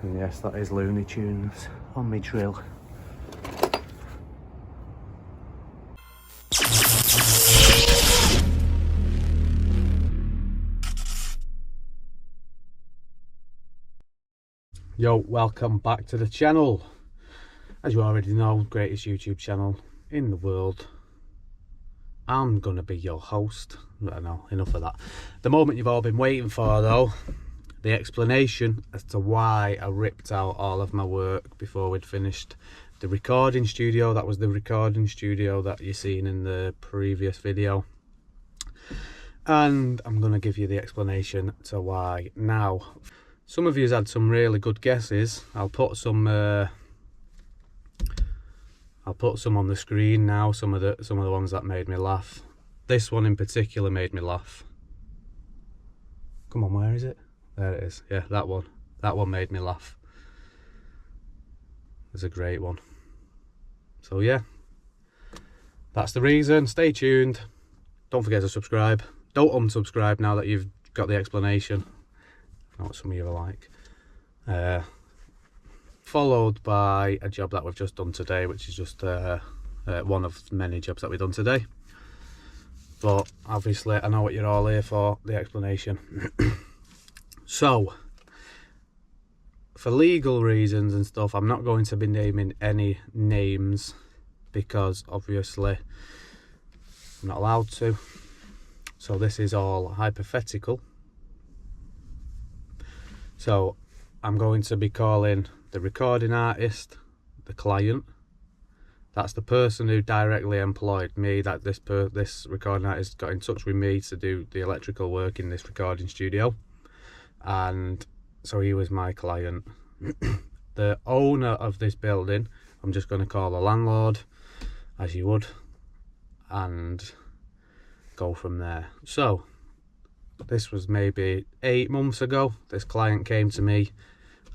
And yes, that is Looney Tunes on me drill. Yo, welcome back to the channel. As you already know, greatest YouTube channel in the world. I'm gonna be your host. I know, enough of that. The moment you've all been waiting for though, the explanation as to why I ripped out all of my work before we'd finished the recording studio. That was the recording studio that you've seen in the previous video. And I'm gonna give you the explanation to why now. Some of you had some really good guesses. I'll put some on the screen now. Some of the ones that made me laugh. This one in particular made me laugh. Come on, where is it? There it is. Yeah, that one. That one made me laugh. It's a great one. So yeah, that's the reason. Stay tuned. Don't forget to subscribe. Don't unsubscribe now that you've got the explanation. I know what some of you are like. Followed by a job that we've just done today, which is just one of many jobs that we've done today. But obviously I know what you're all here for, the explanation. So, for legal reasons and stuff, I'm not going to be naming any names because obviously I'm not allowed to. So this is all hypothetical. So I'm going to be calling the recording artist the client. That's the person who directly employed me. That this recording artist got in touch with me to do the electrical work in this recording studio, and so he was my client. The owner of this building, I'm just going to call the landlord, as you would, and go from there. So this was maybe 8 months ago. This client came to me,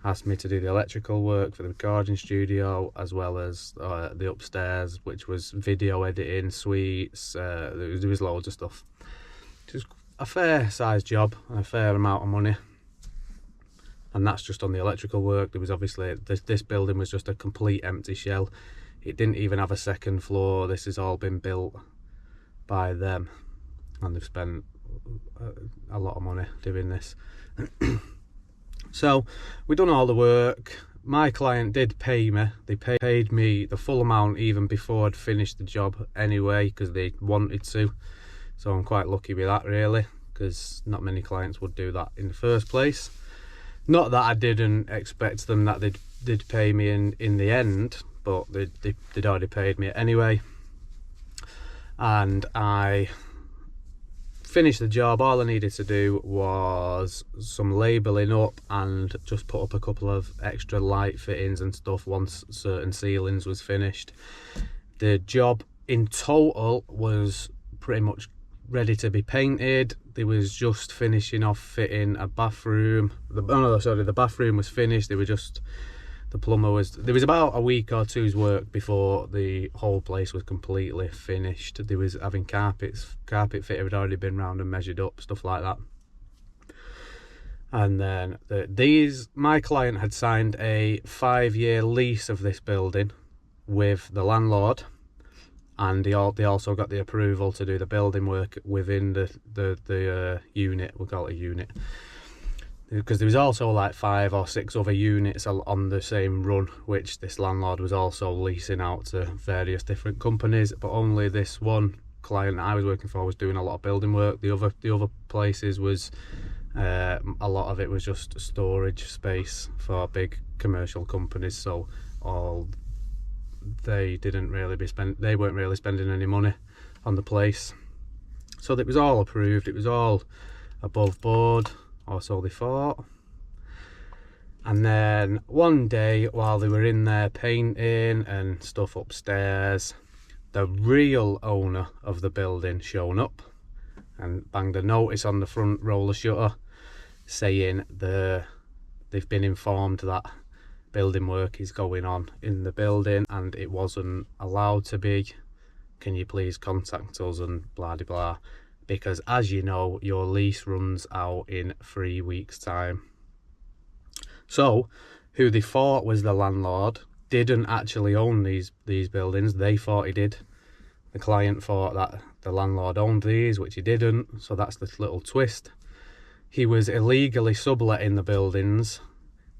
asked me to do the electrical work for the recording studio, as well as the upstairs, which was video editing, suites. There was loads of stuff. It was a fair sized job and a fair amount of money. And that's just on the electrical work. There was obviously, this building was just a complete empty shell. It didn't even have a second floor. This has all been built by them. And they've spent a lot of money doing this. So we've done all the work. My client did pay me. They paid me the full amount even before I'd finished the job anyway, because they wanted to. So I'm quite lucky with that, really, because not many clients would do that in the first place. Not that I didn't expect them that they'd pay me in the end, but they'd already paid me anyway. And I finished the job. All I needed to do was some labelling up and just put up a couple of extra light fittings and stuff once certain ceilings was finished. The job in total was pretty much ready to be painted. They was just finishing off fitting a bathroom. The bathroom was finished. They were just, the plumber was, there was about a week or two's work before the whole place was completely finished. They was having carpet fitter had already been round and measured up, stuff like that. And then my client had signed a 5-year lease of this building with the landlord, and they also got the approval to do the building work within the unit. We'll call it a unit, because there was also like 5 or 6 other units on the same run, which this landlord was also leasing out to various different companies. But only this one client that I was working for was doing a lot of building work. The other places was a lot of it was just storage space for big commercial companies. So they weren't really spending any money on the place. So it was all approved. It was all above board, or so they thought. And then one day, while they were in there painting and stuff upstairs, the real owner of the building shown up and banged a notice on the front roller shutter saying they've been informed that building work is going on in the building and it wasn't allowed to be. Can you please contact us and blah de blah, because as you know, your lease runs out in 3 weeks time. So who they thought was the landlord, didn't actually own these buildings. They thought he did. The client thought that the landlord owned these, which he didn't, so that's the little twist. He was illegally subletting the buildings.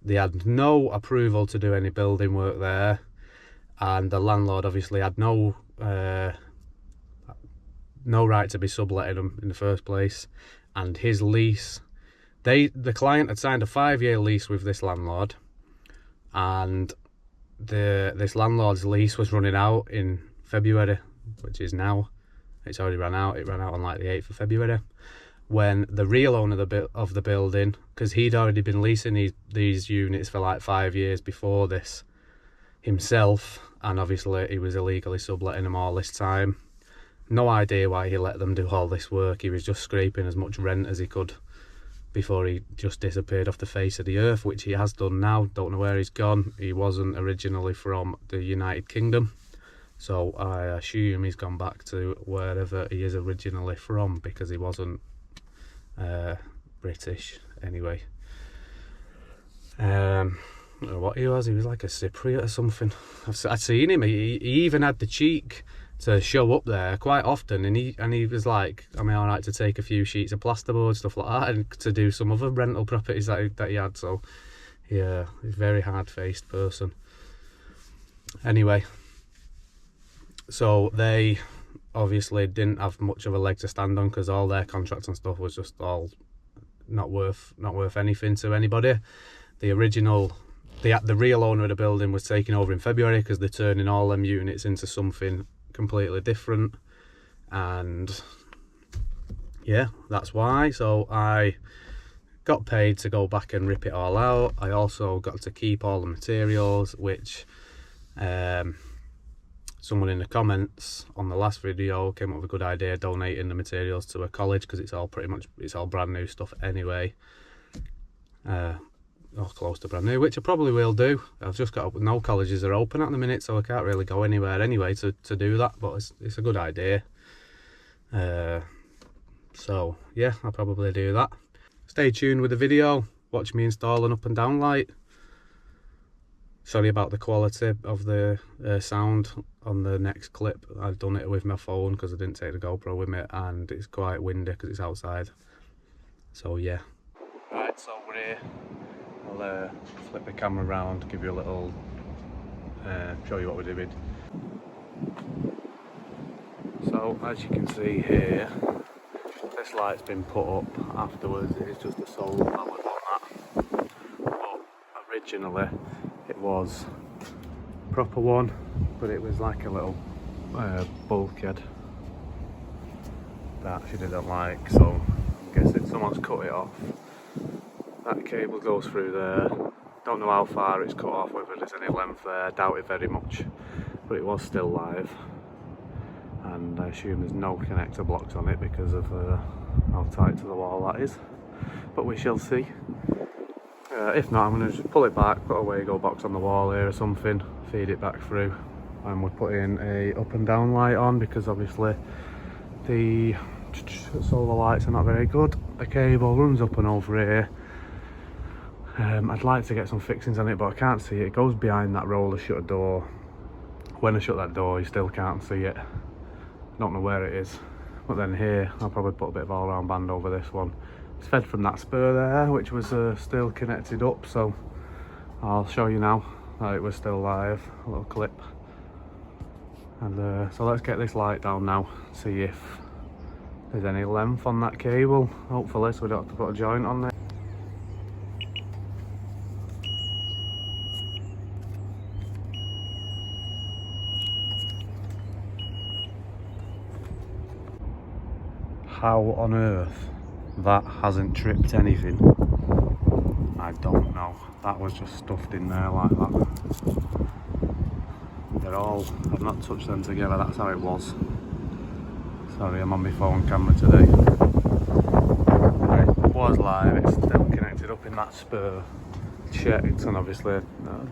They had no approval to do any building work there, and the landlord obviously had no right to be subletting them in the first place. And his lease, the client had signed a 5-year lease with this landlord, and this landlord's lease was running out in February, which is now. It's already ran out. It ran out on like the 8th of February, when the real owner of the building, because he'd already been leasing these units for like 5 years before this himself, and obviously he was illegally subletting them all this time. No idea why he let them do all this work. He was just scraping as much rent as he could before he just disappeared off the face of the earth, which he has done now. Don't know where he's gone. He wasn't originally from the United Kingdom, so I assume he's gone back to wherever he is originally from, because he wasn't British anyway. I don't know what he was like a Cypriot or something. I'd seen him. He even had the cheek to show up there quite often, and he was like, am I alright to take a few sheets of plasterboard, stuff like that, and to do some other rental properties that he had. So yeah, he's a very hard-faced person. Anyway, so they obviously didn't have much of a leg to stand on, because all their contracts and stuff was just all not worth anything to anybody. The real owner of the building was taking over in February, because they're turning all them units into something completely different, and yeah, that's why. So I got paid to go back and rip it all out. I also got to keep all the materials, which someone in the comments on the last video came up with a good idea, donating the materials to a college, because it's all brand new stuff anyway, or close to brand new, which I probably will do. I've just got no colleges are open at the minute, so I can't really go anywhere anyway to do that, but it's a good idea. So yeah, I'll probably do that. Stay tuned with the video, watch me install an up and down light. Sorry about the quality of the sound on the next clip. I've done it with my phone because I didn't take the GoPro with me, and it's quite windy because it's outside. So yeah. Right, so we're here. I'll flip the camera around, give you a little, show you what we're doing. So as you can see here, this light's been put up afterwards. It's just a solar that was on that. But originally it was a proper one, but it was like a little bulkhead that she didn't like, so I'm guessing someone's cut it off. That cable goes through there. Don't know how far it's cut off, whether there's any length there, doubt it very much, but it was still live, and I assume there's no connector blocks on it because of how tight to the wall that is, but we shall see. If not, I'm going to just pull it back, put a Wago box on the wall here or something, feed it back through, and we're putting a up and down light on, because obviously the solar lights are not very good. The cable runs up and over here. I'd like to get some fixings on it, but I can't see it. It goes behind that roller shutter door. When I shut that door, you still can't see it. Don't know where it is. But then here, I'll probably put a bit of all-round band over this one. It's fed from that spur there, which was still connected up, so I'll show you now that it was still live. A little clip. And so let's get this light down now, see if there's any length on that cable. Hopefully, so we don't have to put a joint on there. How on earth that hasn't tripped anything, I don't know. That was just stuffed in there like that. They're all, I've not touched them together, that's how it was. Sorry, I'm on my phone camera today. It was live, it's still connected up in that spur. Checked, and obviously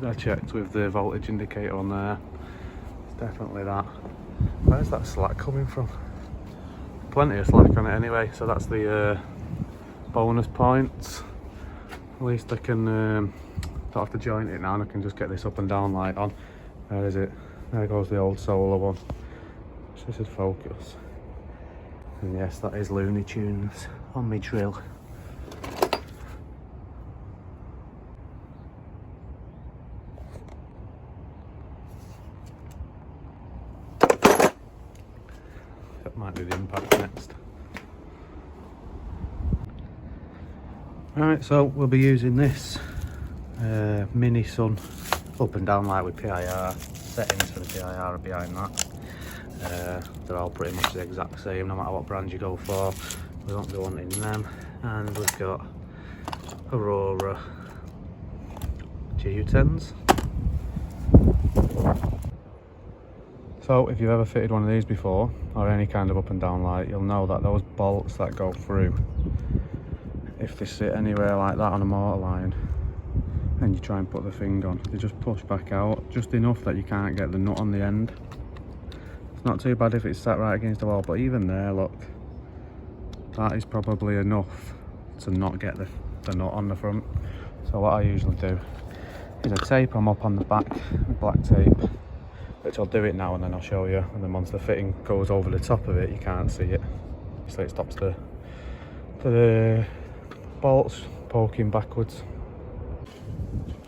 I checked with the voltage indicator on there. It's definitely that. Where's that slack coming from? Plenty of slack on it anyway, so that's the bonus points. At least I can Don't have to joint it now, and I can just get this up and down light on. Where is it? There goes the old solar one. So this is focus. And yes, that is Looney Tunes on my drill. That might be the impact next. Right, so we'll be using this mini sun up and down light with PIR. Settings for the PIR are behind that. They're all pretty much the exact same no matter what brand you go for. We won't be wanting them. And we've got Aurora GU10s. So if you've ever fitted one of these before, or any kind of up and down light, you'll know that those bolts that go through, if they sit anywhere like that on a motor line and you try and put the thing on, they just push back out just enough that you can't get the nut on the end. It's not too bad if it's sat right against the wall, but even there, look, that is probably enough to not get the nut on the front. So what I usually do is I tape them up on the back with black tape, which I'll do it now and then I'll show you, and then once the fitting goes over the top of it you can't see it, so it stops the bolts poking backwards.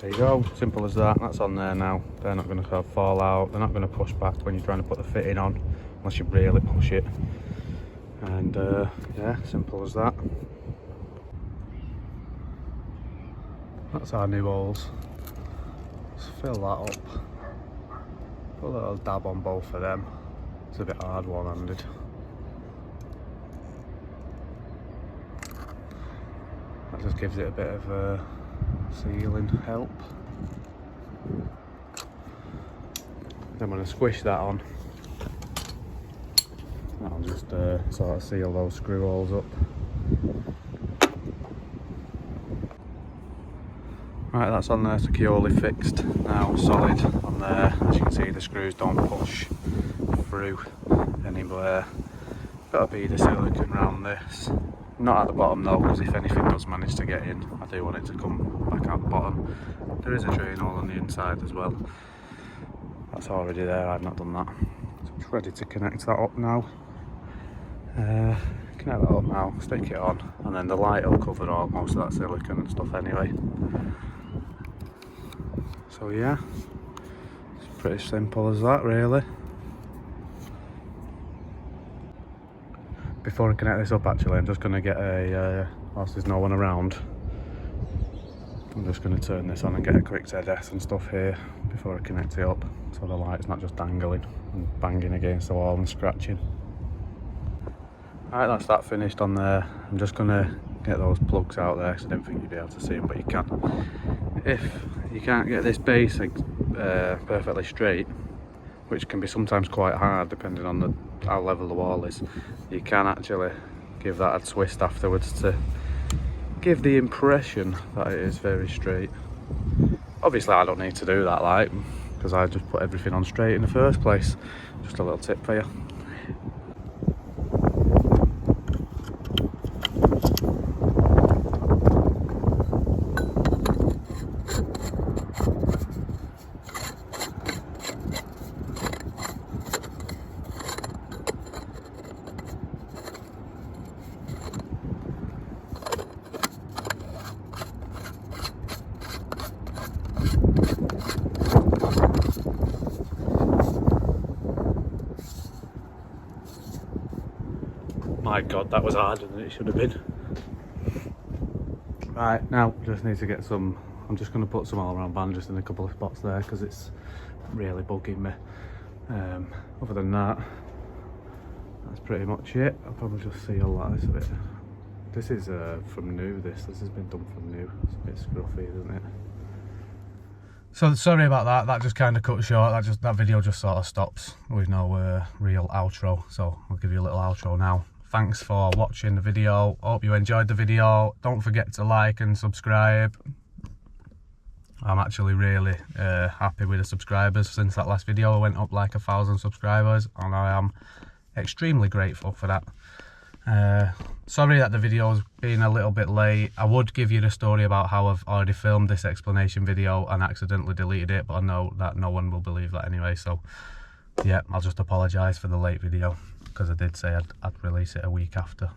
There you go, simple as that. That's on there now. They're not going to fall out, they're not going to push back when you're trying to put the fitting on, unless you really push it. And yeah, simple as that. That's our new holes. Let's fill that up. Put a little dab on both of them. It's a bit hard one-handed. That just gives it a bit of a sealing help. I'm going to squish that on. That'll just sort of seal those screw holes up. Right, that's on there securely fixed now, solid on there. As you can see, the screws don't push through anywhere. Got a bead of silicone around this. Not at the bottom though, because if anything does manage to get in, I do want it to come back out the bottom. There is a drain hole on the inside as well. That's already there, I've not done that. So I'm ready to connect that up now. Connect that up now, stick it on, and then the light will cover all most of that silicone and stuff anyway. So yeah, it's pretty simple as that really. Before I connect this up actually, I'm just going to get a, whilst there's no one around, I'm just going to turn this on and get a quick ZS and stuff here before I connect it up, so the light's not just dangling and banging against the wall and scratching. Alright, that's that finished on there. I'm just going to get those plugs out there because I didn't think you'd be able to see them, but you can. If you can't get this base perfectly straight, which can be sometimes quite hard depending on how level the wall is, you can actually give that a twist afterwards to give the impression that it is very straight. Obviously I don't need to do that, like, because I just put everything on straight in the first place. Just a little tip for you. My god, that was harder than it should have been. Right, now just need to get some, I'm just going to put some all around band just in a couple of spots there because it's really bugging me. Other than that, that's pretty much it. I'll probably just seal that. This a bit. This is from new, this has been done from new. It's a bit scruffy, isn't it? So sorry about that, that just kind of cut short, that video just sort of stops with no real outro, so I'll give you a little outro now. Thanks for watching the video, hope you enjoyed the video, don't forget to like and subscribe. I'm actually really happy with the subscribers. Since that last video I went up like 1,000 subscribers and I am extremely grateful for that. Sorry that the video's been a little bit late. I would give you the story about how I've already filmed this explanation video and accidentally deleted it, but I know that no one will believe that anyway, so yeah, I'll just apologise for the late video, because I did say I'd release it a week after.